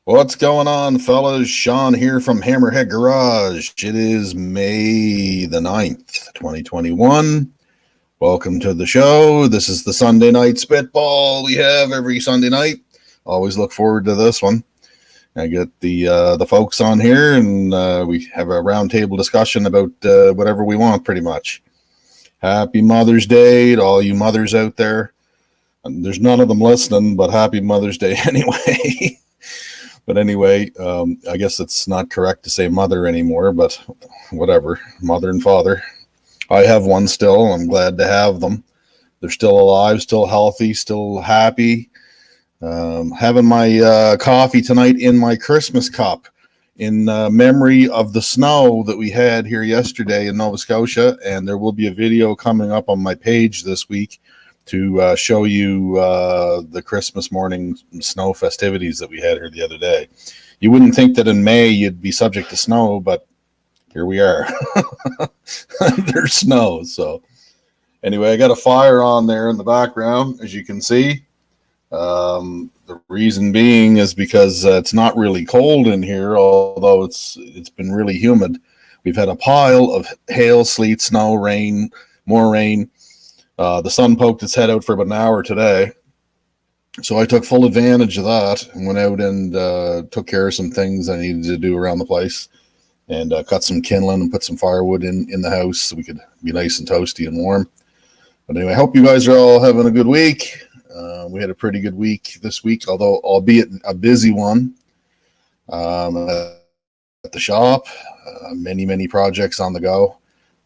What's going on, fellas? Sean here from Hammerhead Garage. It is May the 9th, 2021. Welcome to the show. This is the Sunday night Spitball we have every Sunday night. Always look forward to this one. I get the folks on here, and we have a roundtable discussion about whatever we want, pretty much. Happy Mother's Day to all you mothers out there. There's none of them listening, but happy Mother's Day anyway. But anyway, I guess it's not correct to say mother anymore, but whatever, mother and father. I have one still. I'm glad to have them. They're still alive, still healthy, still happy. Having my coffee tonight in my Christmas cup in memory of the snow that we had here yesterday in Nova Scotia. And there will be a video coming up on my page this week to show you the Christmas morning snow festivities that we had here the other day. You wouldn't think that in May you'd be subject to snow, but here we are. There's snow. So anyway, I got a fire on there in the background, as you can see. The reason being is because it's not really cold in here, although it's been really humid. We've had a pile of hail, sleet, snow, rain, more rain. The sun poked its head out for about an hour today. So I took full advantage of that and went out and took care of some things I needed to do around the place and cut some kindling and put some firewood in the house so we could be nice and toasty and warm. But anyway, I hope you guys are all having a good week. We had a pretty good week this week, although albeit a busy one at the shop. Many projects on the go.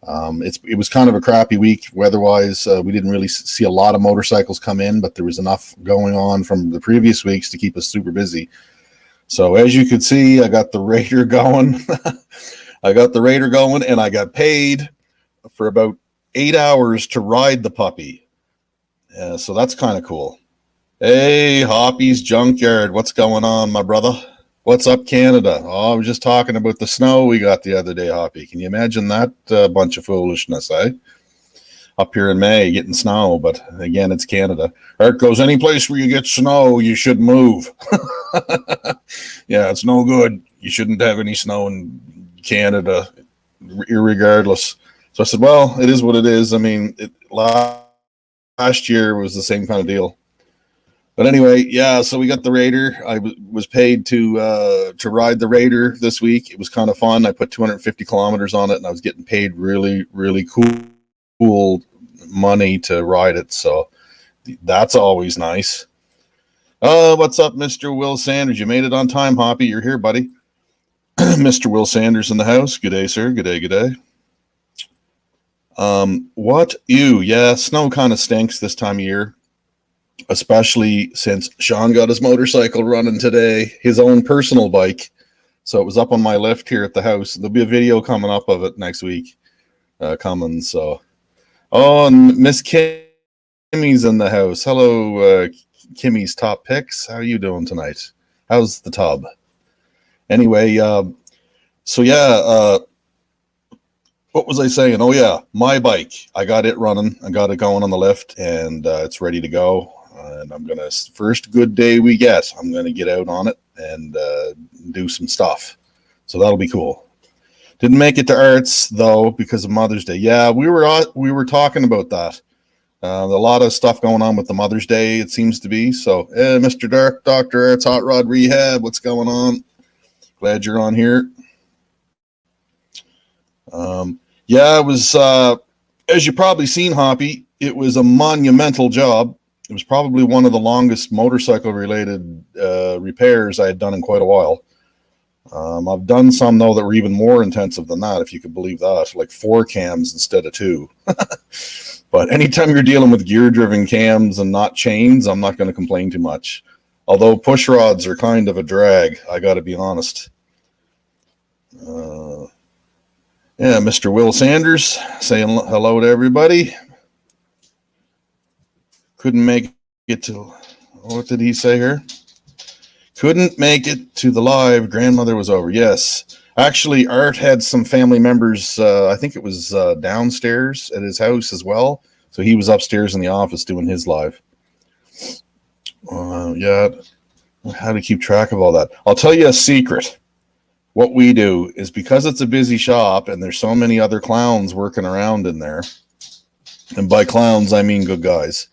It was kind of a crappy week weather-wise. We didn't really see a lot of motorcycles come in, but there was enough going on from the previous weeks to keep us super busy. So as you could see, I got the Raider going. And I got paid for about 8 hours to ride the puppy. So that's kind of cool. Hey, Hoppy's Junkyard. What's going on, my brother? What's up, Canada? Oh, I was just talking about the snow we got the other day, Hoppy. Can you imagine that bunch of foolishness, eh? Up here in May, getting snow, but again, it's Canada. Art goes, any place where you get snow, you should move. Yeah, it's no good. You shouldn't have any snow in Canada, irregardless. So I said, well, it is what it is. I mean, last year was the same kind of deal. But anyway, yeah, so we got the Raider. I was paid to ride the Raider this week. It was kind of fun. I put 250 kilometers on it, and I was getting paid really, really cool money to ride it. So that's always nice. What's up, Mr. Will Sanders? You made it on time, Hoppy. You're here, buddy. Mr. Will Sanders in the house. Good day, sir. Good day. Yeah, snow kind of stinks this time of year. Especially since Sean got his motorcycle running today, his own personal bike. So it was up on my lift here at the house. There'll be a video coming up of it next week. So, and Miss Kimmy's in the house. Hello, Kimmy's Top Picks. How are you doing tonight? How's the tub? Anyway, what was I saying? Oh yeah, my bike. I got it running. I got it going on the lift, and it's ready to go. And I'm gonna, first good day we get, I'm gonna get out on it and do some stuff. So that'll be cool. Didn't make it to Arts though because of Mother's Day. Yeah, we were talking about that. A lot of stuff going on with the Mother's Day, it seems to be. So, Mr. Dr. Arts Hot Rod Rehab, what's going on? Glad you're on here. Yeah, it was, as you probably seen, Hoppy, it was a monumental job. It was probably one of the longest motorcycle-related repairs I had done in quite a while. I've done some, though, that were even more intensive than that, if you could believe that, like 4 cams instead of 2. But anytime you're dealing with gear-driven cams and not chains, I'm not going to complain too much. Although push rods are kind of a drag, I got to be honest. Yeah, Mr. Will Sanders saying hello to everybody. Couldn't make it to, what did he say here? Couldn't make it to the live. Grandmother was over. Yes. Actually, Art had some family members, I think it was downstairs at his house as well. So he was upstairs in the office doing his live. Yeah. How to keep track of all that? I'll tell you a secret. What we do is, because it's a busy shop and there's so many other clowns working around in there, and by clowns I mean good guys.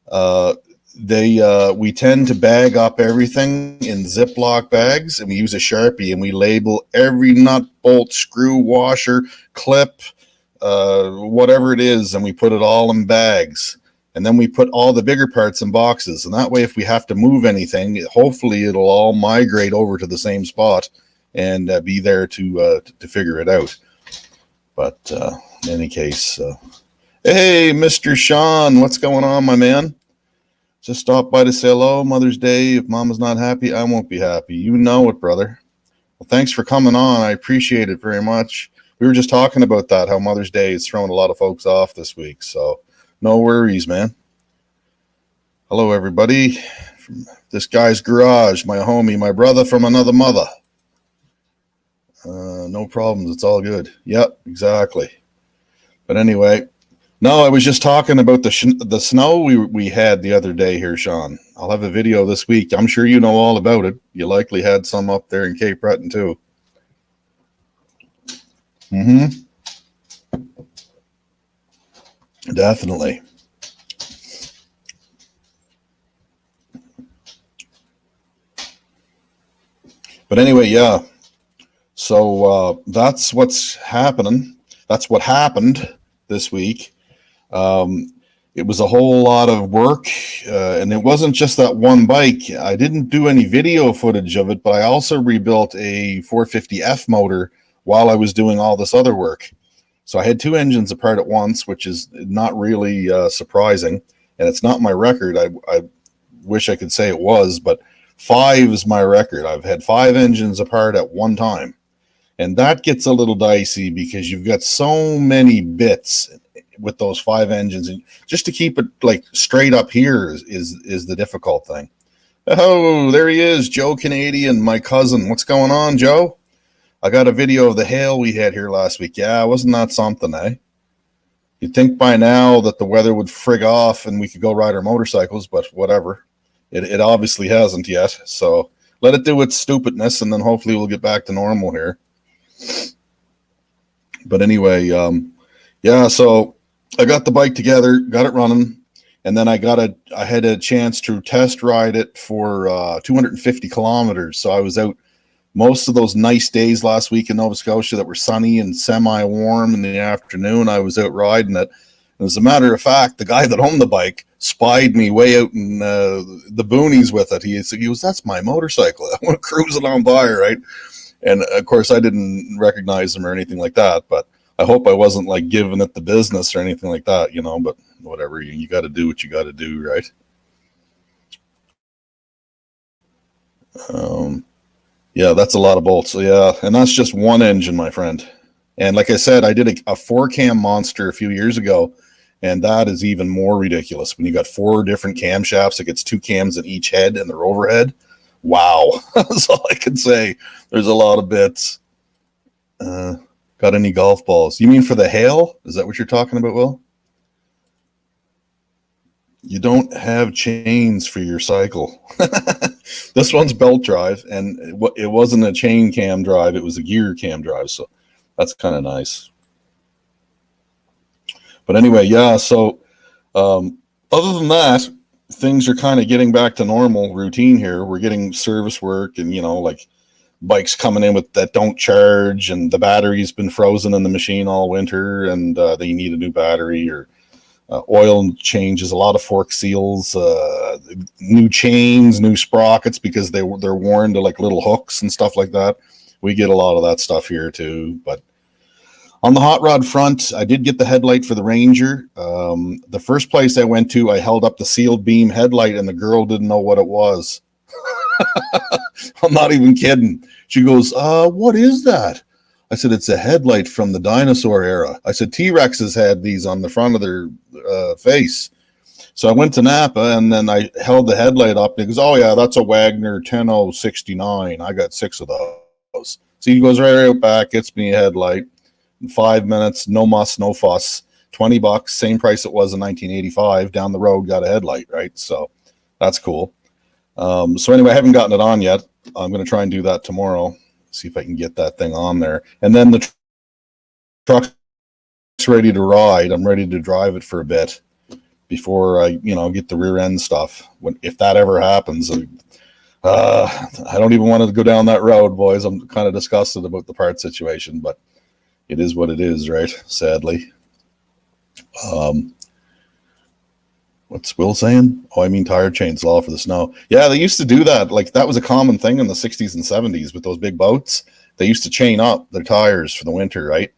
We tend to bag up everything in Ziploc bags, and we use a Sharpie and we label every nut, bolt, screw, washer, clip, whatever it is, and we put it all in bags. And then we put all the bigger parts in boxes. And that way, if we have to move anything, hopefully it'll all migrate over to the same spot and be there to figure it out. But in any case, hey, Mr. Sean, what's going on, my man? Just stop by to say hello. Mother's Day. If Mama's not happy, I won't be happy. You know it, brother. Well, thanks for coming on. I appreciate it very much. We were just talking about that, how Mother's Day is throwing a lot of folks off this week. So no worries, man. Hello, everybody. From this guy's garage, my homie, my brother from another mother. No problems. It's all good. Yep, exactly. But anyway, no, I was just talking about the snow we had the other day here, Sean. I'll have a video this week. I'm sure you know all about it. You likely had some up there in Cape Breton too. Definitely. But anyway, yeah. So that's what's happening. That's what happened this week. It was a whole lot of work, and it wasn't just that one bike. I didn't do any video footage of it, but I also rebuilt a 450F motor while I was doing all this other work. So I had two engines apart at once, which is not really surprising, and it's not my record. I wish I could say it was, but 5 is my record. I've had 5 engines apart at one time, and that gets a little dicey because you've got so many bits with those 5 engines, and just to keep it like straight up here is the difficult thing. Oh, there he is, Joe Canadian, my cousin. What's going on, Joe? I got a video of the hail we had here last week. Yeah, wasn't that something, eh? You'd think by now that the weather would frig off and we could go ride our motorcycles, but whatever. It obviously hasn't yet, so let it do its stupidness, and then hopefully we'll get back to normal here. But anyway, yeah, so I got the bike together, got it running, and then I had a chance to test ride it for 250 kilometers. So I was out most of those nice days last week in Nova Scotia that were sunny and semi-warm in the afternoon. I was out riding it. And as a matter of fact, the guy that owned the bike spied me way out in the boonies with it. He goes, "That's my motorcycle." I went cruising on by, right? And of course, I didn't recognize him or anything like that, but I hope I wasn't like giving it the business or anything like that, you know, but whatever, you got to do what you got to do, right? Yeah, that's a lot of bolts. So yeah, and that's just one engine, my friend. And like I said, I did a 4-cam monster a few years ago, and that is even more ridiculous. When you got 4 different camshafts, it gets 2 cams in each head and their overhead. Wow, that's all I can say. There's a lot of bits. Got any golf balls? You mean for the hail? Is that what you're talking about, Will? You don't have chains for your cycle. This one's belt drive, and it wasn't a chain cam drive. It was a gear cam drive, so that's kind of nice. But anyway, yeah, so other than that, things are kind of getting back to normal routine here. We're getting service work and, you know, like bikes coming in with that don't charge, and the battery's been frozen in the machine all winter, and they need a new battery, or oil changes, a lot of fork seals, new chains, new sprockets because they're worn to like little hooks and stuff like that. We get a lot of that stuff here too. But on the hot rod front, I did get the headlight for the Ranger. The first place I went to, I held up the sealed beam headlight, and the girl didn't know what it was. I'm not even kidding. She goes, "What is that?" I said, "It's a headlight from the dinosaur era." I said, "T-Rexes had these on the front of their face." So I went to Napa, and then I held the headlight up, and he goes, "Oh yeah, that's a Wagner 10069. I got 6 of those." So he goes right out back, gets me a headlight. In 5 minutes, no muss, no fuss. $20, same price it was in 1985. Down the road, got a headlight, right? So that's cool. So anyway, I haven't gotten it on yet. I'm going to try and do that tomorrow. See if I can get that thing on there. And then the truck's ready to ride. I'm ready to drive it for a bit before I, get the rear end stuff. If that ever happens, I don't even want to go down that road, boys. I'm kind of disgusted about the part situation, but it is what it is, right? Sadly. What's Will saying? Oh, I mean tire chains law for the snow. Yeah, they used to do that. Like that was a common thing in the 60s and 70s with those big boats. They used to chain up their tires for the winter, right?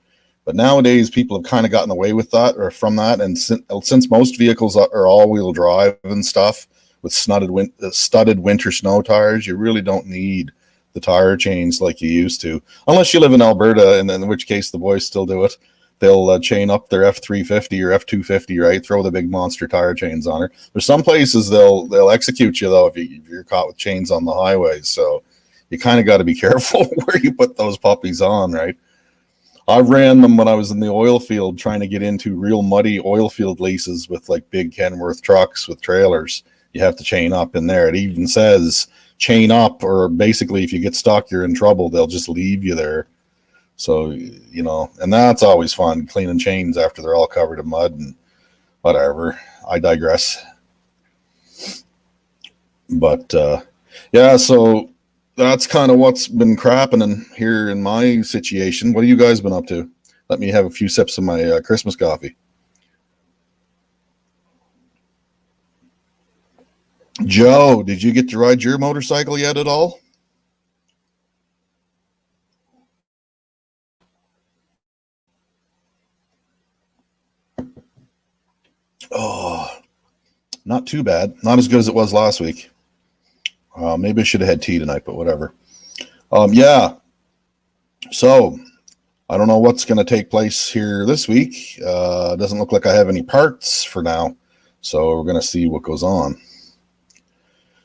But nowadays, people have kind of gotten away with that or from that. And since most vehicles are all-wheel drive and stuff with studded winter snow tires, you really don't need the tire chains like you used to, unless you live in Alberta, and in which case the boys still do it. They'll chain up their F350 or F250, right? Throw the big monster tire chains on her. There's some places they'll execute you though if you're caught with chains on the highways. So you kind of got to be careful where you put those puppies on, right? I ran them when I was in the oil field trying to get into real muddy oil field leases with like big Kenworth trucks with trailers. You have to chain up in there. It even says chain up, or basically if you get stuck, you're in trouble. They'll just leave you there. So, and that's always fun, cleaning chains after they're all covered in mud and whatever. I digress. But, yeah, so that's kind of what's been crapping here in my situation. What have you guys been up to? Let me have a few sips of my Christmas coffee. Joe, did you get to ride your motorcycle yet at all? Oh, not too bad. Not as good as it was last week. Maybe I should have had tea tonight, but whatever. Yeah. So I don't know what's going to take place here this week. Doesn't look like I have any parts for now. So we're going to see what goes on.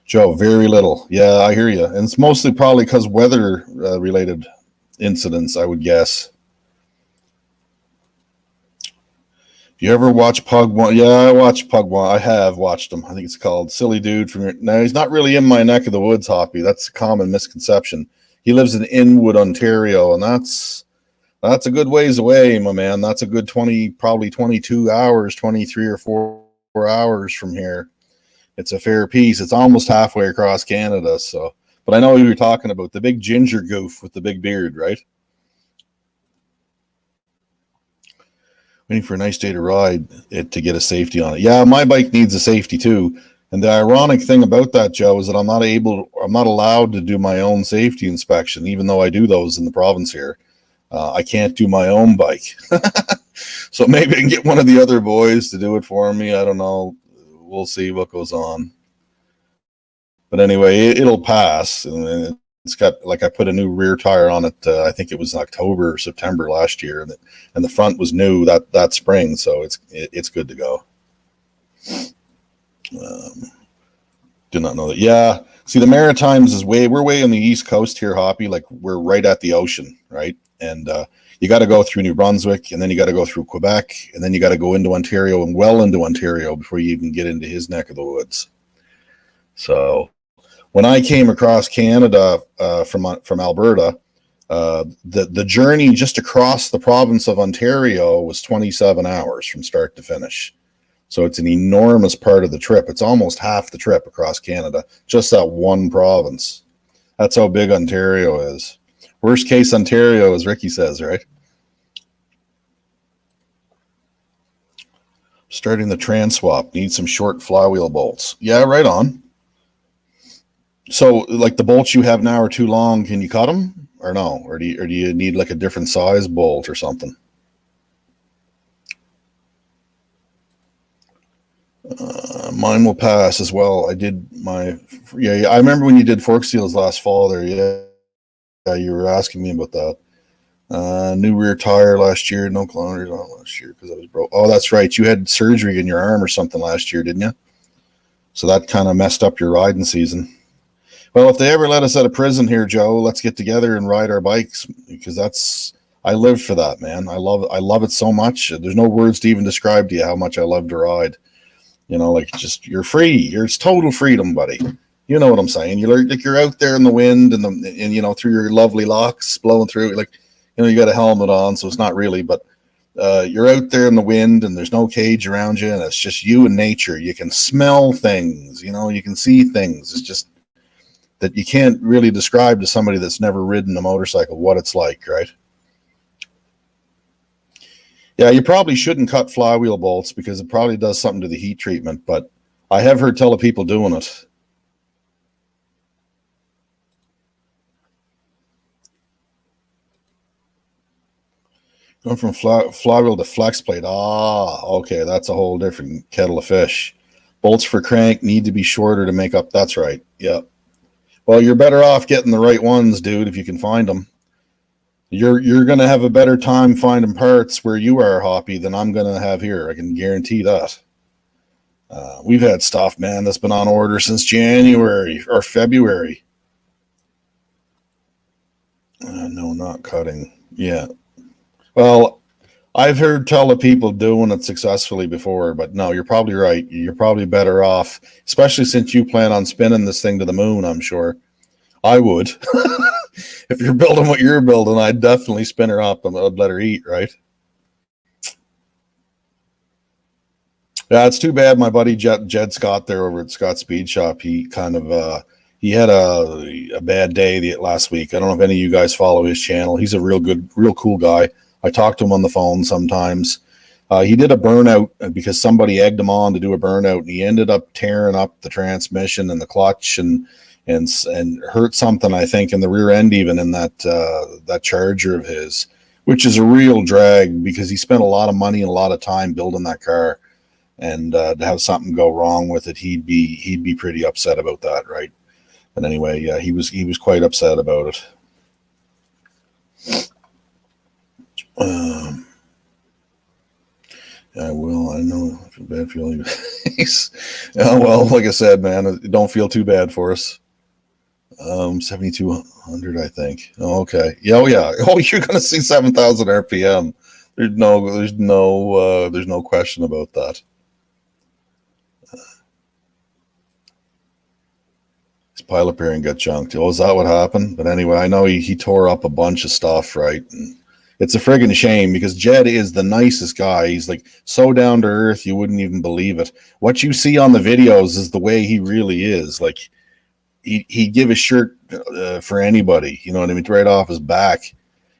Joe, very little. Yeah, I hear you. And it's mostly probably because weather related incidents, I would guess. You ever watch Pug One? Yeah, I watched Pug One. I have watched him. I think it's called Silly Dude from here. Now, he's not really in my neck of the woods, Hoppy. That's a common misconception. He lives in Inwood, Ontario, and that's a good ways away, my man. That's a good 20, probably 22 hours, 23 or 4 hours from here. It's a fair piece. It's almost halfway across Canada. So, but I know you were talking about the big ginger goof with the big beard, right? Waiting for a nice day to ride it to get a safety on it. Yeah, my bike needs a safety too. And the ironic thing about that, Joe, is that I'm not allowed to do my own safety inspection, even though I do those in the province here. I can't do my own bike. So maybe I can get one of the other boys to do it for me. I don't know. We'll see what goes on. But anyway, it'll pass. And it's got, like, I put a new rear tire on it. I think it was October or September last year, and the front was new that spring, so it's good to go. Did not know that. Yeah, see, the Maritimes we're way on the east coast here, Hoppy. Like, we're right at the ocean, right? And you got to go through New Brunswick, and then you got to go through Quebec, and then you got to go into Ontario and well into Ontario before you even get into his neck of the woods. So when I came across Canada from Alberta, the journey just across the province of Ontario was 27 hours from start to finish. So it's an enormous part of the trip. It's almost half the trip across Canada, just that one province. That's how big Ontario is. Worst case Ontario, as Ricky says, right? Starting the trans swap. Need some short flywheel bolts. Yeah, right on. So, like, the bolts you have now are too long. Can you cut them, or no? Or do you need like a different size bolt or something? Mine will pass as well. I did my yeah. I remember when you did fork seals last fall. There, yeah, you were asking me about that. New rear tire last year. No kilometers on last year because I was broke. Oh, that's right. You had surgery in your arm or something last year, didn't you? So that kind of messed up your riding season. Well, if they ever let us out of prison here, Joe, let's get together and ride our bikes, because I live for that, man. I love it so much. There's no words to even describe to you how much I love to ride. Like, just, you're free. It's total freedom, buddy. You know what I'm saying? You're out there in the wind and through your lovely locks blowing through. Like, you got a helmet on, so it's not really, but you're out there in the wind and there's no cage around you, and it's just you and nature. You can smell things, you can see things. It's just that you can't really describe to somebody that's never ridden a motorcycle what it's like, right? Yeah, you probably shouldn't cut flywheel bolts because it probably does something to the heat treatment, but I have heard tell of people doing it. Going from flywheel to flex plate. Ah, okay, that's a whole different kettle of fish. Bolts for crank need to be shorter to make up. That's right. Yeah. Well, you're better off getting the right ones, dude, if you can find them. You're going to have a better time finding parts where you are, Hoppy, than I'm going to have here. I can guarantee that. We've had stuff, man, that's been on order since January or February. No, not cutting. Yeah. Well, I've heard tell of people doing it successfully before, but no, you're probably right. You're probably better off, especially since you plan on spinning this thing to the moon, I'm sure. I would. If you're building what you're building, I'd definitely spin her up and I'd let her eat, right? Yeah, it's too bad my buddy Jed Scott there over at Scott Speed Shop, he kind of he had a bad day last week. I don't know if any of you guys follow his channel. He's a real cool guy. I talk to him on the phone sometimes. He did a burnout because somebody egged him on to do a burnout, and he ended up tearing up the transmission and the clutch and hurt something, I think, in the rear end, even in that Charger of his, which is a real drag because he spent a lot of money and a lot of time building that car, and to have something go wrong with it, he'd be pretty upset about that, right? But anyway, yeah, he was quite upset about it. I will. I know. I feel bad feeling. Yeah, well, like I said, man, don't feel too bad for us. 7,200, I think. Oh, okay. Yeah. Oh, yeah. Oh, you're gonna see 7,000 RPM. There's no question about that. His pilot bearing got junked. Oh, is that what happened? But anyway, I know he tore up a bunch of stuff, right? And it's a friggin' shame because Jed is the nicest guy. He's like so down to earth, you wouldn't even believe it. What you see on the videos is the way he really is. Like he'd give a shirt for anybody, you know what I mean, right off his back.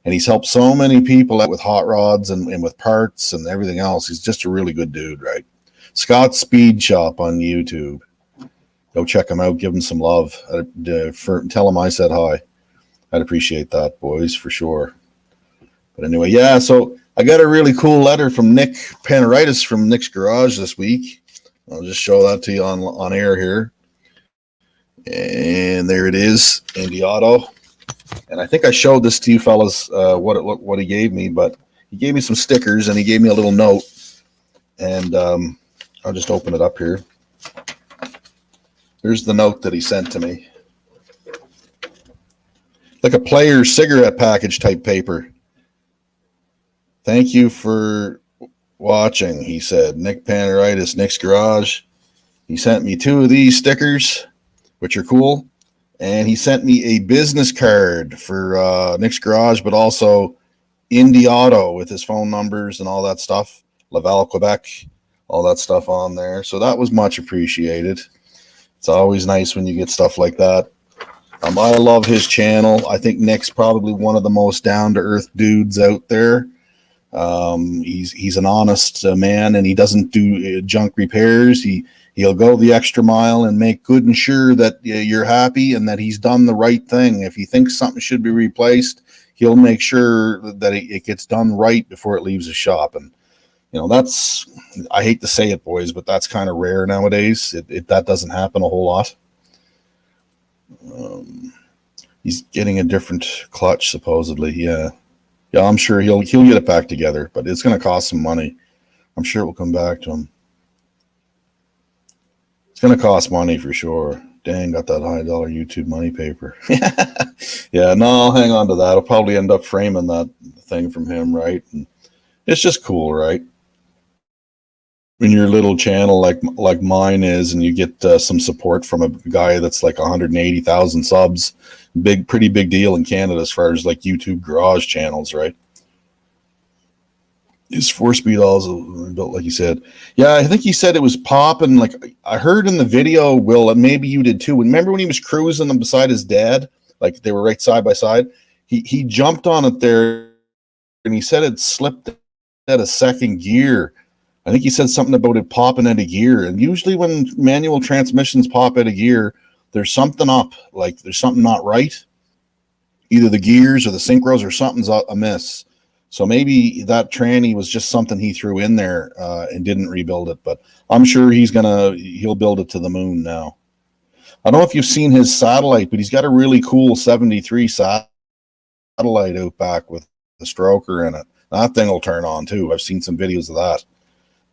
And he's helped so many people out with hot rods and with parts and everything else. He's just a really good dude, right? Scott Speed Shop on YouTube. Go check him out. Give him some love. Tell him I said hi. I'd appreciate that, boys, for sure. But anyway, yeah, so I got a really cool letter from Nick Panaritis from Nick's Garage this week. I'll just show that to you on air here. And there it is, Indy Auto. And I think I showed this to you fellas, what he gave me, but he gave me some stickers and he gave me a little note. And I'll just open it up here. Here's the note that he sent to me. Like a player's cigarette package type paper. Thank you for watching, he said. Nick Panaritis, Nick's Garage. He sent me 2 of these stickers, which are cool. And he sent me a business card for Nick's Garage, but also Indy Auto with his phone numbers and all that stuff. Laval, Quebec, all that stuff on there. So that was much appreciated. It's always nice when you get stuff like that. I love his channel. I think Nick's probably one of the most down-to-earth dudes out there. He's an honest man, and he doesn't do junk repairs. He'll go the extra mile and make good and sure that you're happy and that he's done the right thing. If he thinks something should be replaced, he'll make sure that it gets done right before it leaves the shop. And that's, I hate to say it, boys, but that's kind of rare nowadays. That doesn't happen a whole lot. He's getting a different clutch supposedly. Yeah, I'm sure he'll get it back together, but it's going to cost some money. I'm sure it will come back to him. It's going to cost money for sure. Dang, got that $100 YouTube money paper. Yeah, no, I'll hang on to that. I'll probably end up framing that thing from him, right? And it's just cool, right? when your little channel like mine is, and you get some support from a guy that's like 180,000 subs, pretty big deal in Canada as far as like YouTube garage channels, right? His 4-speed also built like you said. Yeah, I think he said it was popping. Like I heard in the video, Will, and maybe you did too. Remember when he was cruising them beside his dad, like they were right side by side? He jumped on it there, and he said it slipped at a second gear. I think he said something about it popping out of gear. And usually when manual transmissions pop out of gear, there's something up. Like there's something not right. Either the gears or the synchros or something's amiss. So maybe that tranny was just something he threw in there and didn't rebuild it. But I'm sure he'll build it to the moon now. I don't know if you've seen his satellite, but he's got a really cool 73 satellite out back with the stroker in it. That thing will turn on too. I've seen some videos of that.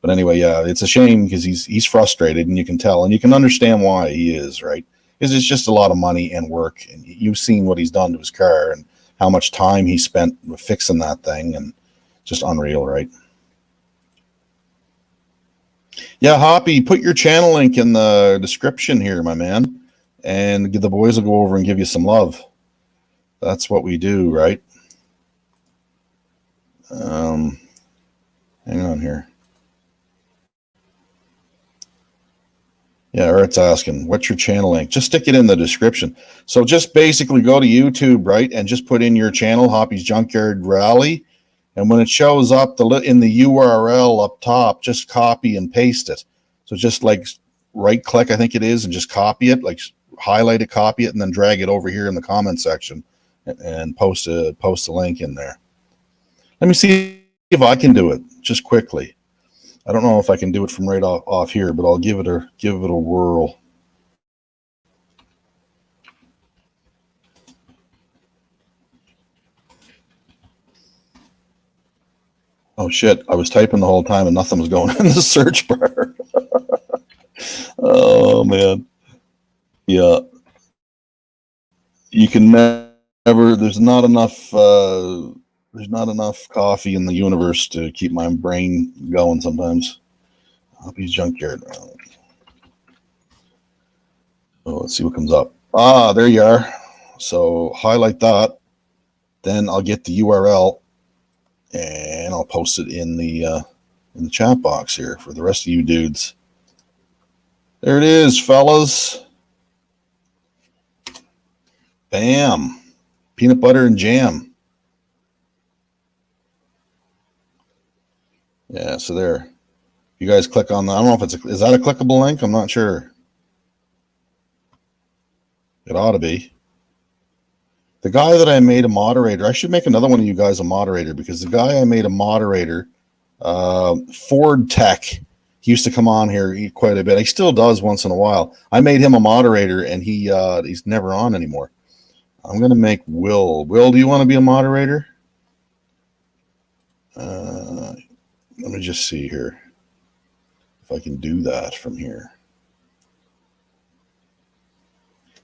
But anyway, yeah, it's a shame because he's frustrated, and you can tell, and you can understand why he is, right? Because it's just a lot of money and work, and you've seen what he's done to his car and how much time he spent fixing that thing, and just unreal, right? Yeah, Hoppy, put your channel link in the description here, my man, and the boys will go over and give you some love. That's what we do, right? Hang on here. Yeah, or it's asking, what's your channel link? Just stick it in the description. So just basically go to YouTube, right, and just put in your channel, Hoppy's Junkyard Rally. And when it shows up in the URL up top, just copy and paste it. So just like right click, I think it is, and just copy it, like highlight it, copy it, and then drag it over here in the comment section and post a link in there. Let me see if I can do it just quickly. I don't know if I can do it from right off here, but I'll give it a whirl. Oh shit, I was typing the whole time and nothing was going in the search bar. Oh man. Yeah. You can never, there's not enough coffee in the universe to keep my brain going sometimes. Hoppy's Junkyard. Oh, let's see what comes up. Ah, there you are. So highlight that. Then I'll get the URL and I'll post it in the chat box here for the rest of you dudes. There it is, fellas. Bam. Peanut butter and jam. Yeah, so there. You guys click on that. I don't know if is that a clickable link? I'm not sure. It ought to be. The guy that I made a moderator, I should make another one of you guys a moderator, because the guy I made a moderator, Ford Tech, he used to come on here quite a bit. He still does once in a while. I made him a moderator, and he's never on anymore. I'm going to make Will. Will, do you want to be a moderator? Let me just see here if I can do that from here.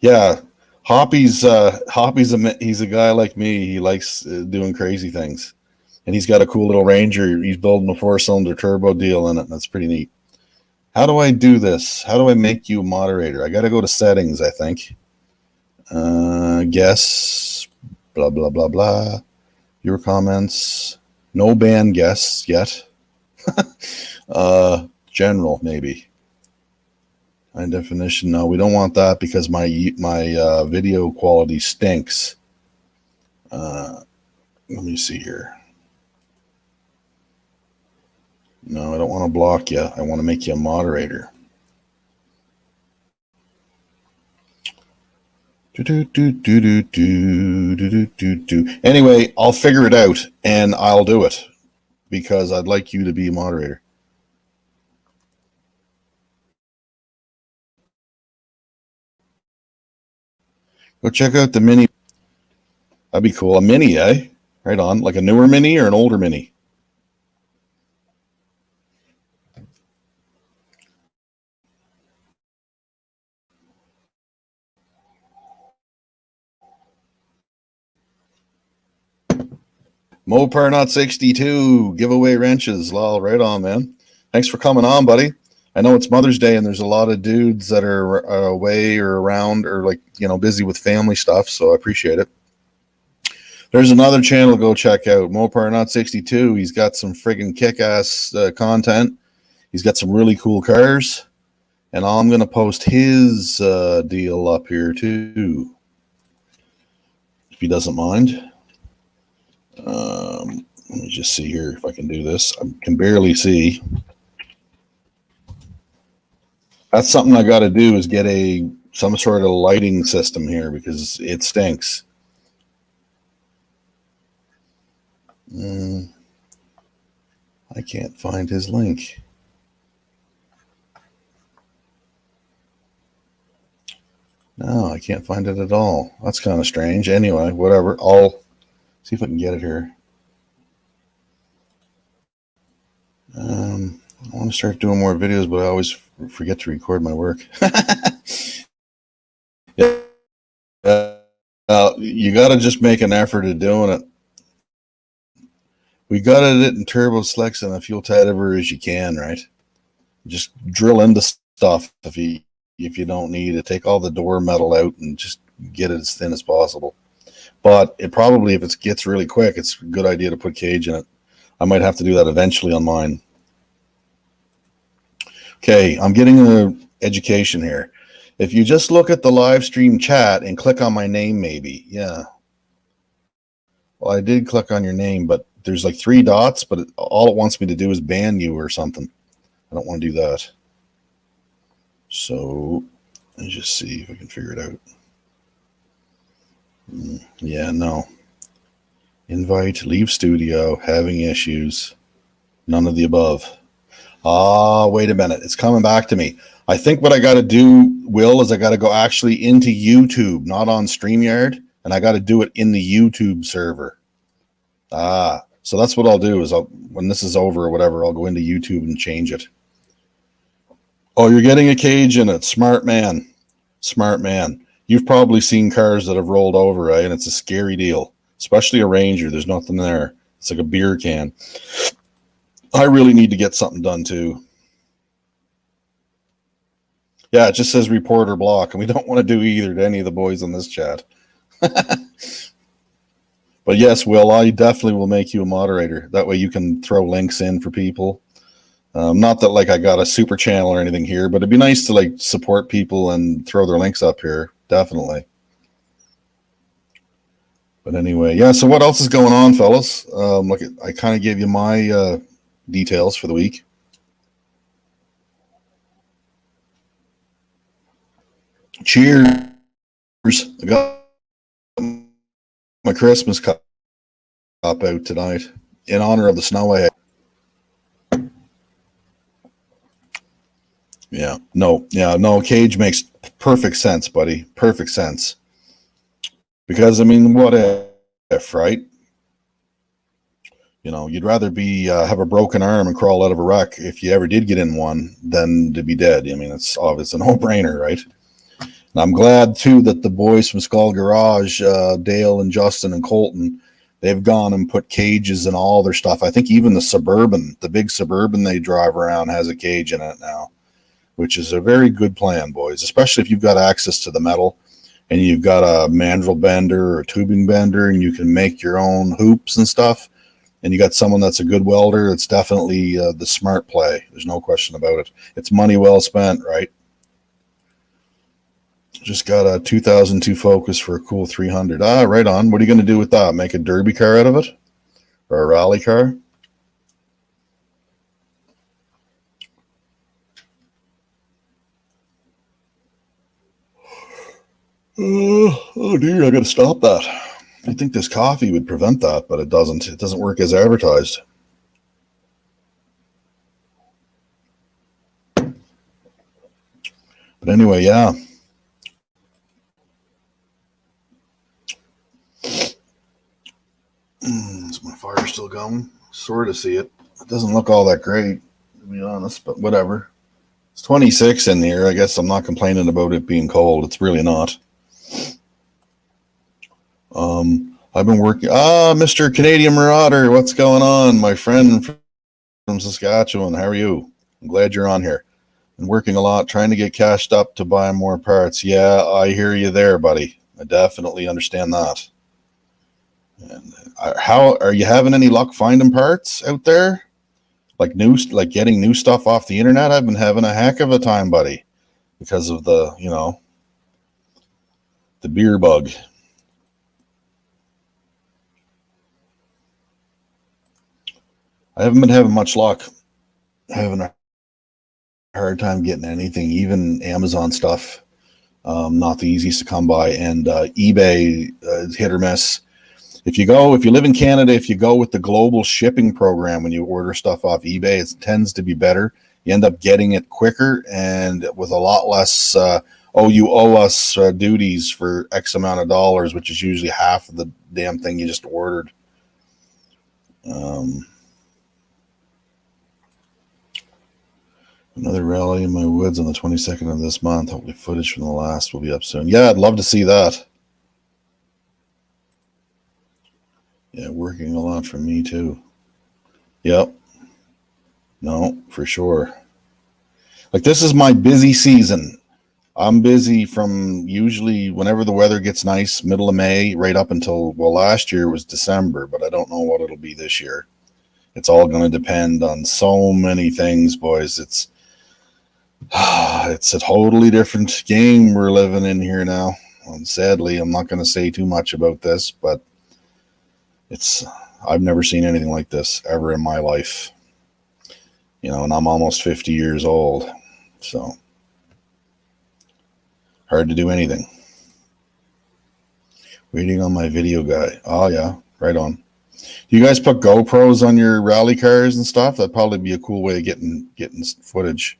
Yeah, Hoppy's he's a guy like me. He likes doing crazy things, and he's got a cool little Ranger. He's building a 4-cylinder turbo deal in it, and that's pretty neat. How do I do this? How do I make you a moderator? I got to go to settings, I think. Guests, blah blah blah blah. Your comments. No ban guests yet. General maybe. High definition. No, we don't want that because my video quality stinks. Let me see here. No, I don't want to block you. I want to make you a moderator. Anyway, I'll figure it out and I'll do it because I'd like you to be a moderator. Go check out the mini. That'd be cool. A mini, eh? Right on. Like a newer mini or an older mini? Mopar Not 62 giveaway wrenches. Lol, right on, man. Thanks for coming on, buddy. I know it's Mother's Day and there's a lot of dudes that are away or around or busy with family stuff, so I appreciate it. There's another channel to go check out, Mopar Not 62. He's got some friggin' kick-ass content. He's got some really cool cars, and I'm going to post his deal up here too, if he doesn't mind. Let me just see here if I can do this. I can barely see. That's something I got to do, is get some sort of lighting system here because it stinks. I can't find his link. No, I can't find it at all. That's kind of strange. Anyway, whatever. I'll see if I can get it here. I want to start doing more videos, but I always forget to record my work. Yeah. You got to just make an effort of doing it. We got it in turbo slicks and a fuel tight ever as you can, right? Just drill into stuff if you don't need it. Take all the door metal out and just get it as thin as possible. But it probably, if it gets really quick, it's a good idea to put cage in it. I might have to do that eventually on mine. Okay, I'm getting an education here. If you just look at the live stream chat and click on my name, maybe, yeah. Well, I did click on your name, but there's like 3 dots, but all it wants me to do is ban you or something. I don't want to do that. So let's just see if I can figure it out. Yeah, no. Invite, leave studio, having issues, none of the above. Wait a minute. It's coming back to me. I think what I got to do, Will, is I got to go actually into YouTube, not on StreamYard, and I got to do it in the YouTube server. So that's what I'll do is when this is over or whatever, I'll go into YouTube and change it. Oh, you're getting a cage in it. Smart man. Smart man. You've probably seen cars that have rolled over, right? And it's a scary deal, especially a Ranger. There's nothing there. It's like a beer can. I really need to get something done too. Yeah, it just says report or block, and we don't want to do either to any of the boys in this chat. But yes, Will, I definitely will make you a moderator. That way you can throw links in for people. Not that I got a super channel or anything here, but it'd be nice to support people and throw their links up here. Definitely. But anyway, yeah, so what else is going on, fellas? I kind of gave you my details for the week. Cheers. I got my Christmas cup out tonight in honor of the snow I had. No, cage makes perfect sense, buddy. Perfect sense. Because, I mean, what if, right? You'd rather have a broken arm and crawl out of a wreck if you ever did get in one than to be dead. I mean, it's a no-brainer, right? And I'm glad, too, that the boys from Skull Garage, Dale and Justin and Colton, they've gone and put cages in all their stuff. I think even the big Suburban they drive around has a cage in it now, which is a very good plan, boys, especially if you've got access to the metal and you've got a mandrel bender or a tubing bender and you can make your own hoops and stuff, and you got someone that's a good welder. It's definitely the smart play. There's no question about it. It's money well spent, right? Just got a 2002 Focus for a cool 300. Right on. What are you going to do with that? Make a derby car out of it? Or a rally car? Oh dear, I got to stop that. I think this coffee would prevent that, but it doesn't. It doesn't work as advertised. But anyway, yeah. Is my fire still going? Sort of see it. It doesn't look all that great, to be honest, but whatever. It's 26 in here. I guess I'm not complaining about it being cold. It's really not. I've been working. Mr. Canadian Marauder, what's going on? My friend from Saskatchewan. How are you? I'm glad you're on here. And working a lot, trying to get cashed up to buy more parts. Yeah, I hear you there, buddy. I definitely understand that. And how are you having any luck finding parts out there? Like getting new stuff off the internet? I've been having a heck of a time, buddy, because of the beer bug. I haven't been having much luck. Having a hard time getting anything, even Amazon stuff. Not the easiest to come by, and eBay is hit or miss. If you live in Canada, if you go with the global shipping program when you order stuff off eBay, it tends to be better. You end up getting it quicker and with a lot less. You owe us duties for X amount of dollars, which is usually half of the damn thing you just ordered. Another rally in my woods on the 22nd of this month. Hopefully footage from the last will be up soon. Yeah, I'd love to see that. Yeah, working a lot for me too. Yep. No, for sure. Like, this is my busy season. I'm busy from usually whenever the weather gets nice, middle of May, right up until, well, last year was December, but I don't know what it'll be this year. It's all going to depend on so many things, boys. It's a totally different game we're living in here now. Sadly, I'm not going to say too much about this, but I've never seen anything like this ever in my life. And I'm almost 50 years old, so hard to do anything. Waiting on my video guy. Oh yeah, right on. Do you guys put GoPros on your rally cars and stuff? That'd probably be a cool way of getting footage.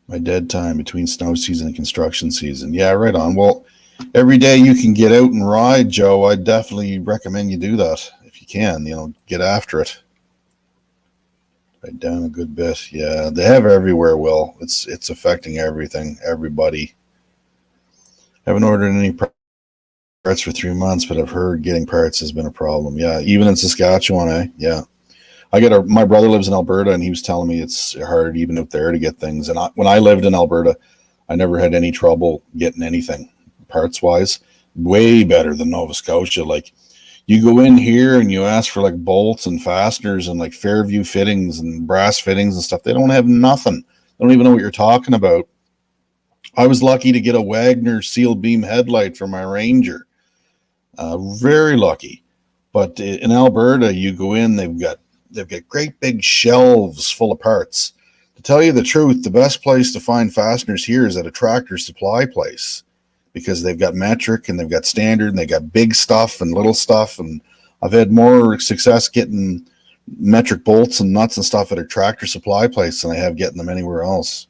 My dead time between snow season and construction season. Yeah, right on. Well, every day you can get out and ride, Joe. I definitely recommend you do that if you can. Get after it. Right down a good bit. Yeah, they have everywhere, Will. It's affecting everything, everybody. Haven't ordered any parts for 3 months, but I've heard getting parts has been a problem. Yeah, even in Saskatchewan, eh? Yeah. My brother lives in Alberta, and he was telling me it's hard even out there to get things. And when I lived in Alberta, I never had any trouble getting anything parts-wise. Way better than Nova Scotia. Like, you go in here and you ask for like bolts and fasteners and like Fairview fittings and brass fittings and stuff. They don't have nothing. They don't even know what you're talking about. I was lucky to get a Wagner seal beam headlight for my Ranger. Very lucky. But in Alberta, you go in, they've got great big shelves full of parts. To tell you the truth, the best place to find fasteners here is at a Tractor Supply place, because they've got metric and they've got standard and they got big stuff and little stuff. And I've had more success getting metric bolts and nuts and stuff at a Tractor Supply place than I have getting them anywhere else.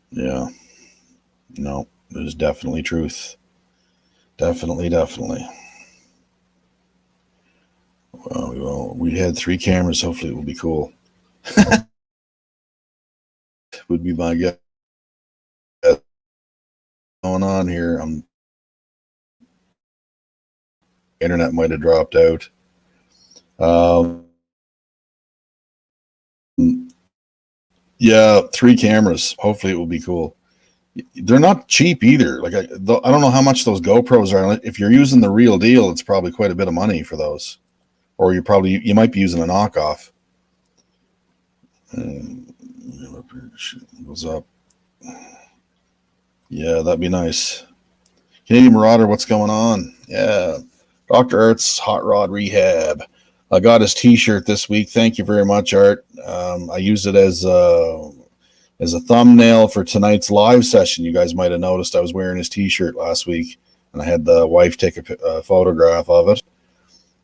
Yeah. No, there's definitely truth. Definitely. Well, we had 3 cameras. Hopefully it will be cool. Would be my guess. Going on here. Internet might have dropped out. Yeah, 3 cameras. Hopefully it will be cool. They're not cheap either. Like, I don't know how much those GoPros are. If you're using the real deal, it's probably quite a bit of money for those. Or you might be using a knockoff. Goes up. Yeah, that'd be nice. Canadian Marauder, what's going on? Yeah, Dr. Art's Hot Rod Rehab. I got his T-shirt this week. Thank you very much, Art. I used it as a thumbnail for tonight's live session. You guys might have noticed I was wearing his T-shirt last week, and I had the wife take a photograph of it.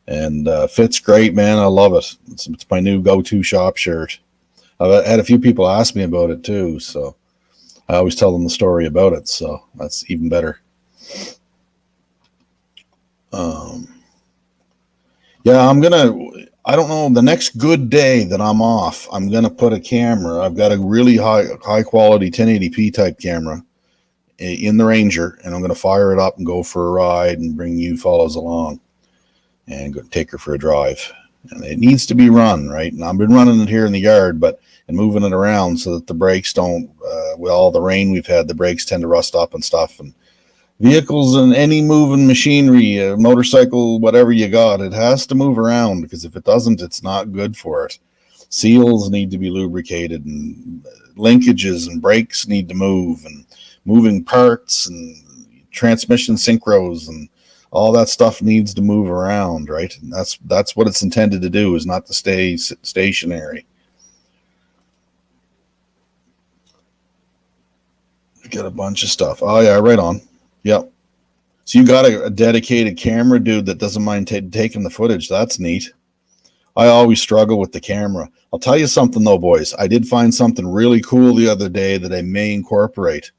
And fits great, man. I love it. It's my new go-to shop shirt. I've had a few people ask me about it too, so I always tell them the story about it, so that's even better. Yeah, I don't know, the next good day that I'm off, I'm gonna put a camera. I've got a really high quality 1080p type camera, in the Ranger, and I'm going to fire it up and go for a ride and bring you fellows along and go take her for a drive. And it needs to be run, right? And I've been running it here in the yard, and moving it around so that the brakes don't, with all the rain we've had, the brakes tend to rust up and stuff. And vehicles and any moving machinery, motorcycle, whatever you got, it has to move around, because if it doesn't, it's not good for it. Seals need to be lubricated, and linkages and brakes need to move, and moving parts and transmission synchros and all that stuff needs to move around, right? And that's what it's intended to do, is not to stay stationary. Got a bunch of stuff. Oh yeah, right on. Yep. So you got a dedicated camera dude that doesn't mind taking the footage. That's neat. I always struggle with the camera. I'll tell you something though, boys. I did find something really cool the other day that I may incorporate.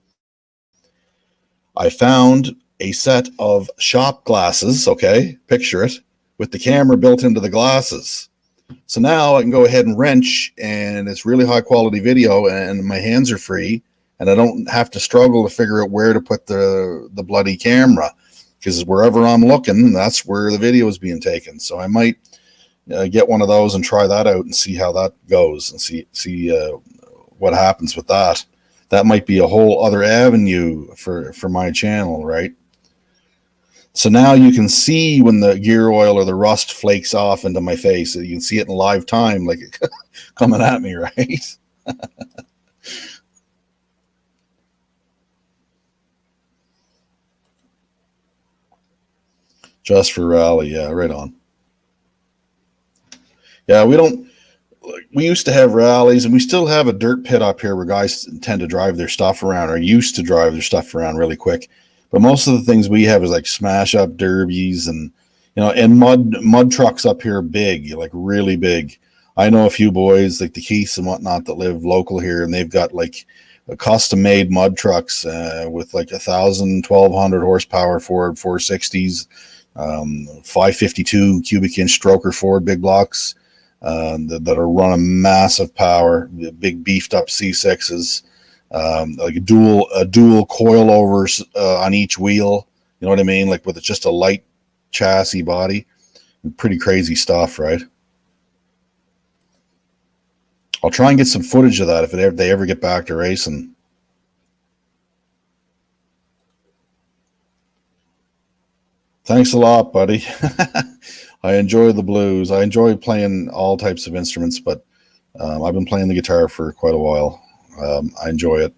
I found a set of shop glasses, okay? Picture it, with the camera built into the glasses. So now I can go ahead and wrench, and it's really high quality video, and my hands are free, and I don't have to struggle to figure out where to put the bloody camera, because wherever I'm looking, that's where the video is being taken. So I might get one of those and try that out and see how that goes, and see what happens with that. That might be a whole other avenue for my channel, right? So now you can see when the gear oil or the rust flakes off into my face. You can see it in live time, like coming at me, right? Just for rally, yeah, right on. Yeah, we used to have rallies, and we still have a dirt pit up here where guys tend to drive their stuff around, or used to drive their stuff around really quick. But most of the things we have is like smash up derbies and, and mud trucks up here, big, like really big. I know a few boys like the Keiths and whatnot that live local here, and they've got like custom made mud trucks with like 1,200 horsepower Ford 460s, 552 cubic inch stroker Ford big blocks that are running massive power, big beefed up C6s. Like a dual coilovers on each wheel, you know what I mean? Like with just a light chassis body. Pretty crazy stuff, right? I'll try and get some footage of that if they ever get back to racing. Thanks a lot, buddy. I enjoy the blues. I enjoy playing all types of instruments, but I've been playing the guitar for quite a while. I enjoy it.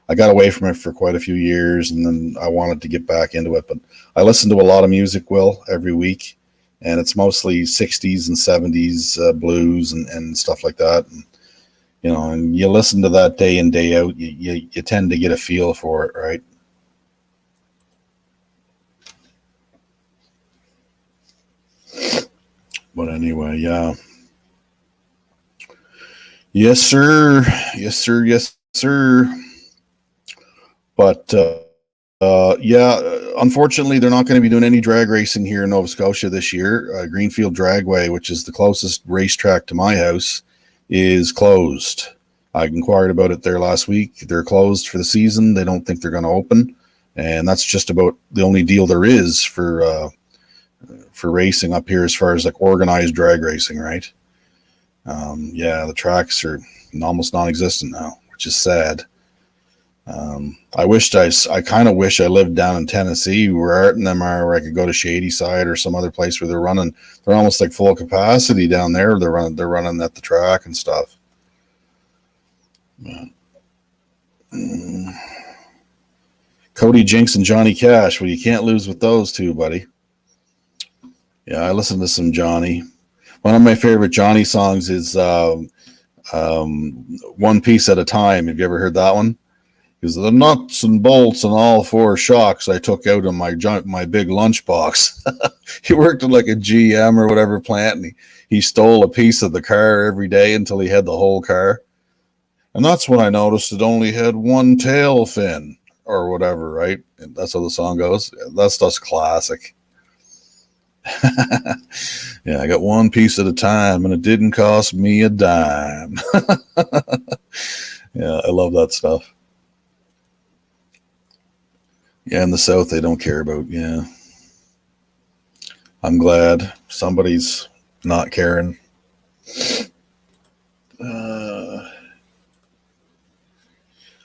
I got away from it for quite a few years, and then I wanted to get back into it. But I listen to a lot of music, Will, every week, and it's mostly 60s and 70s blues and stuff like that. And, and you listen to that day in, day out, you tend to get a feel for it, right? But anyway, yeah. Yes, sir. Yes, sir. Yes, sir. But yeah, unfortunately, they're not going to be doing any drag racing here in Nova Scotia this year. Greenfield Dragway, which is the closest racetrack to my house, is closed. I inquired about it there last week. They're closed for the season. They don't think they're going to open, and that's just about the only deal there is for racing up here as far as like organized drag racing, right? Yeah, the tracks are almost non-existent now, which is sad. I kind of wish I lived down in Tennessee where Art and them are, where I could go to Shady Side or some other place where they're almost like full capacity down there. They're running at the track and stuff. Cody Jinks and Johnny Cash. Well, you can't lose with those two, buddy. Yeah, I listen to some Johnny. One of my favorite Johnny songs is One Piece at a Time. Have you ever heard that one? Because the nuts and bolts and all four shocks I took out of my big lunchbox. He worked at like a GM or whatever plant, and he stole a piece of the car every day until he had the whole car. And that's when I noticed it only had one tail fin or whatever, right? And that's how the song goes. That's just classic. Yeah, I got one piece at a time, and it didn't cost me a dime. Yeah, I love that stuff. Yeah, in the South, they don't care about. Yeah, I'm glad somebody's not caring. Uh,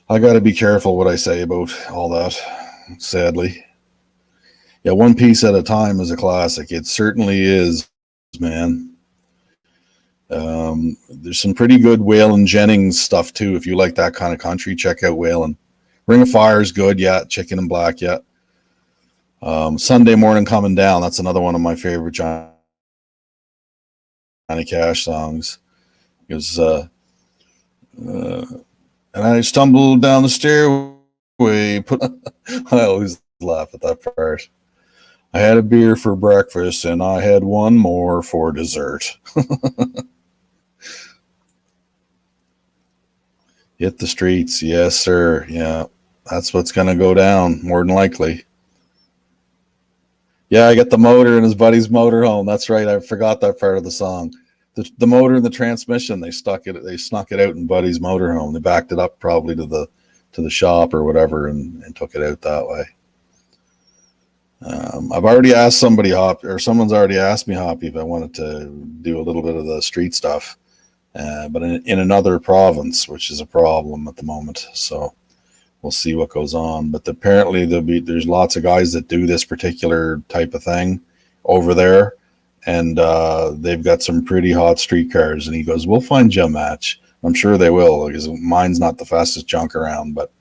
I got to be careful what I say about all that, sadly. Yeah, One Piece at a Time is a classic. It certainly is, man. There's some pretty good Waylon Jennings stuff too. If you like that kind of country, check out Waylon. Ring of Fire is good, yeah. Chicken and Black, yeah. Sunday Morning Coming Down, that's another one of my favorite Johnny Cash songs. Because uh, and I stumbled down the stairway. I always laugh at that part. I had a beer for breakfast and I had one more for dessert. Hit the streets, yes, sir. Yeah, that's what's going to go down, more than likely. Yeah, I got the motor in his buddy's motorhome. That's right. I forgot that part of the song. The motor and the transmission, they snuck it out in Buddy's motorhome. They backed it up probably to the shop or whatever and took it out that way. I've already asked somebody, Hoppy, or someone's already asked me, Hoppy, if I wanted to do a little bit of the street stuff, but in another province, which is a problem at the moment. So we'll see what goes on. But apparently there's lots of guys that do this particular type of thing over there, and they've got some pretty hot street cars. And he goes, "We'll find you a match." I'm sure they will, because mine's not the fastest junk around, but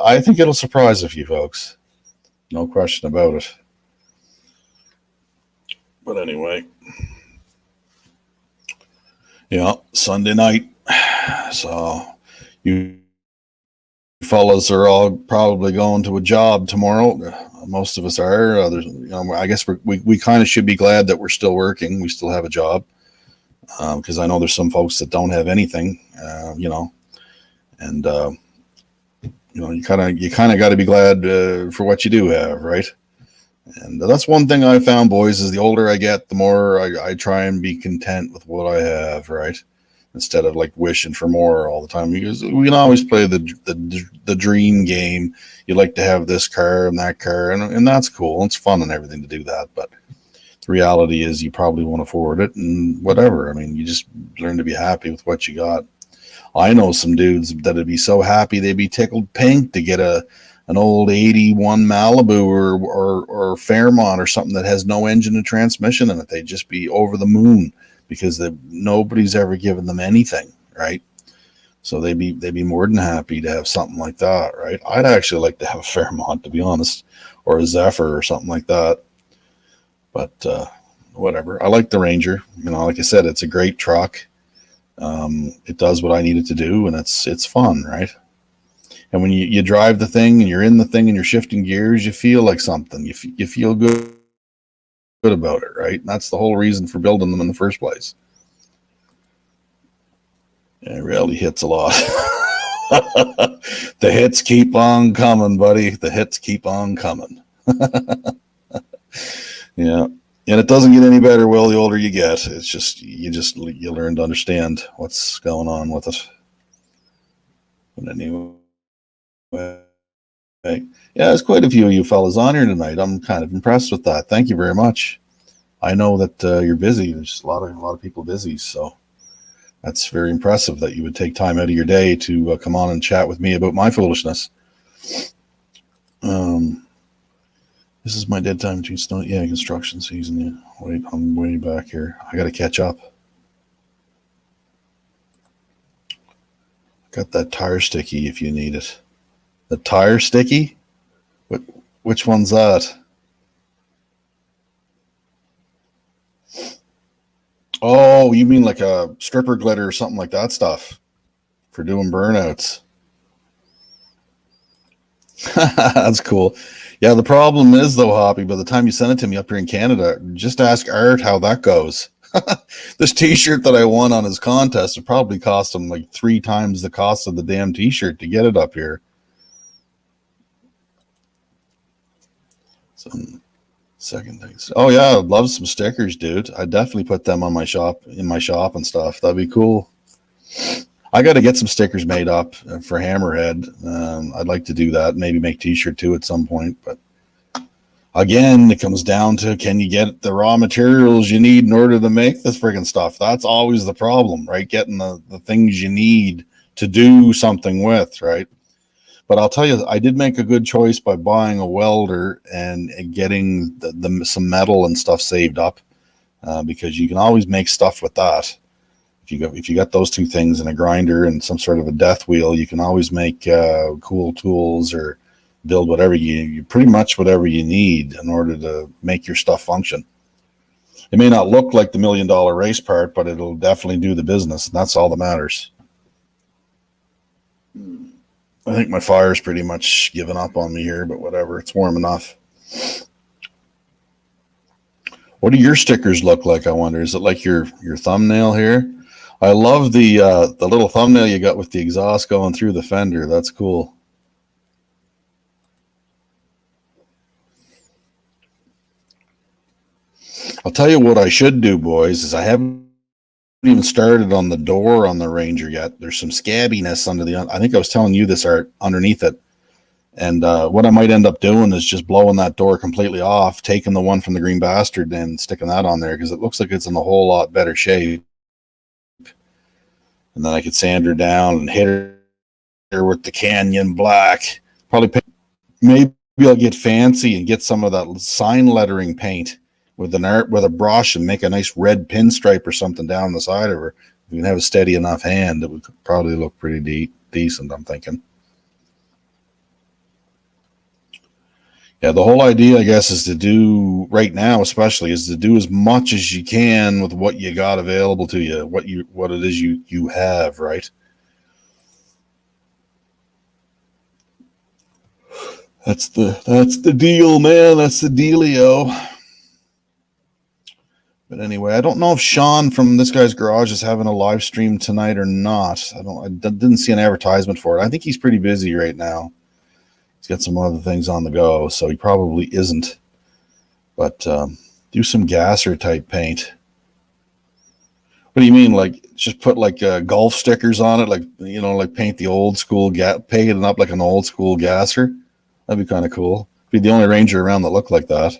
I think it'll surprise a few folks. No question about it. But anyway, yeah, Sunday night. So you fellas are all probably going to a job tomorrow. Most of us are. Others, I guess we kind of should be glad that we're still working. We still have a job, because I know there's some folks that don't have anything. And you kind of got to be glad for what you do have, right? And that's one thing I found, boys, is the older I get, the more I try and be content with what I have, right? Instead of like wishing for more all the time. Because we can always play the dream game. You like to have this car and that car, and that's cool. It's fun and everything to do that, but the reality is you probably won't afford it and whatever. I mean, you just learn to be happy with what you got. I know some dudes that'd be so happy they'd be tickled pink to get an old 81 Malibu or Fairmont or something that has no engine or transmission in it. They'd just be over the moon because nobody's ever given them anything, right? So they'd be more than happy to have something like that, right? I'd actually like to have a Fairmont, to be honest, or a Zephyr or something like that. But whatever. I like the Ranger. Like I said, it's a great truck. It does what I need it to do, and it's fun, right? And when you drive the thing and you're in the thing and you're shifting gears, you feel like something. You feel good about it, right? And that's the whole reason for building them in the first place. And it really hits a lot. The hits keep on coming, buddy. The hits keep on coming. Yeah. And it doesn't get any better, Will, the older you get. It's just you learn to understand what's going on with it. But anyway, yeah, there's quite a few of you fellas on here tonight. I'm kind of impressed with that. Thank you very much. I know that you're busy. There's a lot of people busy, so that's very impressive that you would take time out of your day to come on and chat with me about my foolishness. This is my dead time between snow. Yeah, construction season. Yeah, wait, I'm way back here. I got to catch up. Got that tire sticky if you need it. The tire sticky? Which one's that? Oh, you mean like a stripper glitter or something like that stuff for doing burnouts. That's cool. Yeah, the problem is though, Hoppy, by the time you send it to me up here in Canada, just ask Art how that goes. This t-shirt that I won on his contest, it probably cost him like 3 times the cost of the damn t-shirt to get it up here. Some second things. Oh yeah, I'd love some stickers, dude. I'd definitely put them on in my shop and stuff. That'd be cool. I got to get some stickers made up for Hammerhead. I'd like to do that. Maybe make T-shirt too at some point. But again, it comes down to, can you get the raw materials you need in order to make this friggin' stuff? That's always the problem, right? Getting the things you need to do something with, right? But I'll tell you, I did make a good choice by buying a welder and getting some metal and stuff saved up, because you can always make stuff with that. If you got those two things and a grinder and some sort of a death wheel, you can always make cool tools or build whatever you pretty much whatever you need in order to make your stuff function. It may not look like the $1 million race part, but it'll definitely do the business, and that's all that matters. I think my fire's pretty much given up on me here, but whatever, it's warm enough. What do your stickers look like, I wonder? Is it like your thumbnail here? I love the little thumbnail you got with the exhaust going through the fender. That's cool. I'll tell you what I should do, boys, is I haven't even started on the door on the Ranger yet. There's some scabbiness under I think I was telling you this, Art, underneath it. And what I might end up doing is just blowing that door completely off, taking the one from the Green Bastard and sticking that on there, because it looks like it's in a whole lot better shape. And then I could sand her down and hit her with the Canyon Black. Maybe I'll get fancy and get some of that sign lettering paint with a brush and make a nice red pinstripe or something down the side of her. If you can have a steady enough hand, it would probably look pretty decent, I'm thinking. Yeah, the whole idea, I guess, is to do, right now especially, is to do as much as you can with what you got available to you, what it is you have, right? That's the deal, man. That's the dealio. But anyway, I don't know if Sean from This Guy's Garage is having a live stream tonight or not. I didn't see an advertisement for it. I think he's pretty busy right now. He's got some other things on the go, so he probably isn't. But do some gasser type paint. What do you mean? Like just put like golf stickers on it, like like paint the old school paint it up like an old school gasser? That'd be kind of cool. Be the only Ranger around that looked like that.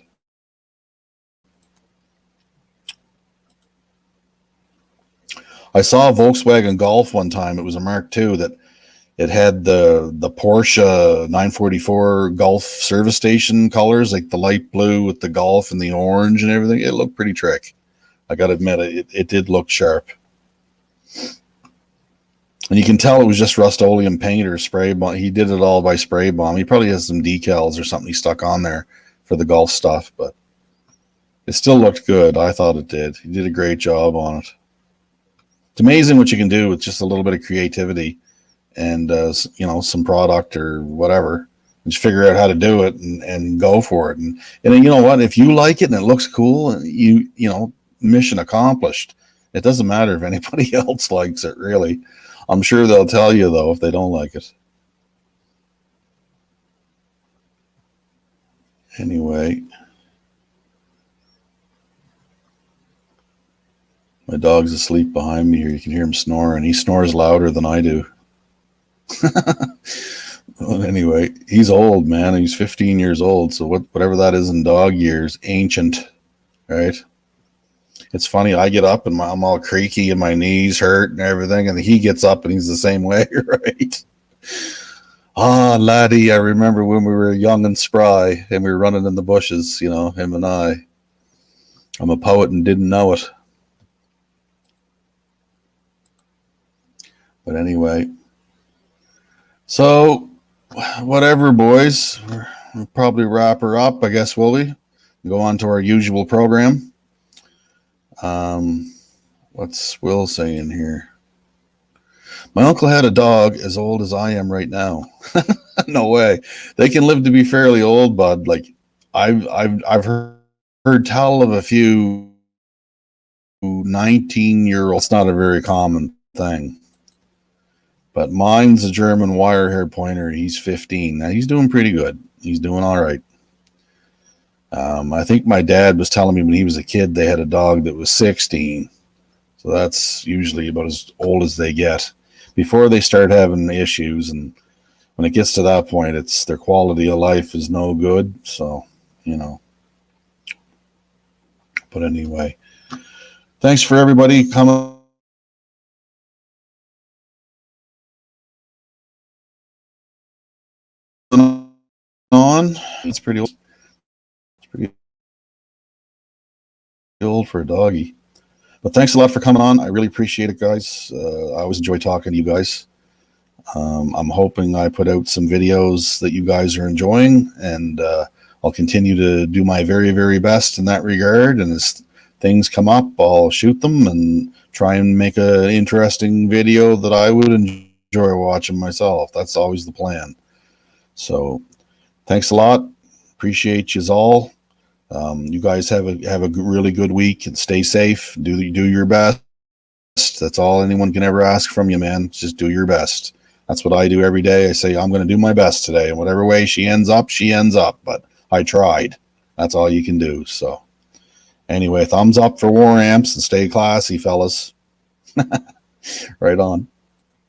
I saw a Volkswagen Golf one time. It was a Mark II that it had the Porsche 944 Golf service station colors, like the light blue with the Golf and the orange and everything. It looked pretty trick. I got to admit, it did look sharp. And you can tell it was just Rust-Oleum paint or spray bomb. He did it all by spray bomb. He probably has some decals or something he stuck on there for the Golf stuff, but it still looked good. I thought it did. He did a great job on it. It's amazing what you can do with just a little bit of creativity and some product or whatever, and just figure out how to do it and go for it. And you know what, if you like it and it looks cool, mission accomplished. It doesn't matter if anybody else likes it, really. I'm sure they'll tell you though if they don't like it. Anyway, my dog's asleep behind me here. You can hear him snoring. He snores louder than I do. Well, anyway, he's old, man. He's 15 years old. So whatever that is in dog years, ancient, right? It's funny. I get up and I'm all creaky and my knees hurt and everything. And he gets up and he's the same way, right? Ah, laddie, I remember when we were young and spry and we were running in the bushes, him and I. I'm a poet and didn't know it. But anyway, so whatever, boys, we'll probably wrap her up, I guess, will we? Go on to our usual program. What's Will saying here? My uncle had a dog as old as I am right now. No way. They can live to be fairly old, bud. Like I've heard tell of a few 19-year-olds. It's not a very common thing. But mine's a German wire hair pointer. He's 15. Now he's doing pretty good. He's doing all right. I think my dad was telling me when he was a kid, they had a dog that was 16. So that's usually about as old as they get. before they start having issues. And when it gets to that point, it's their quality of life is no good. So, but anyway, thanks for everybody coming on. It's pretty old for a doggy. But thanks a lot for coming on. I really appreciate it, guys. I always enjoy talking to you guys. I'm hoping I put out some videos that you guys are enjoying, and I'll continue to do my very, very best in that regard. And as things come up, I'll shoot them and try and make an interesting video that I would enjoy watching myself. That's always the plan. So thanks a lot. Appreciate you all. You guys have a really good week and stay safe. Do your best. That's all anyone can ever ask from you, man. Just do your best. That's what I do every day. I say, I'm going to do my best today. And whatever way she ends up. But I tried. That's all you can do. So anyway, thumbs up for War Amps and stay classy, fellas. Right on.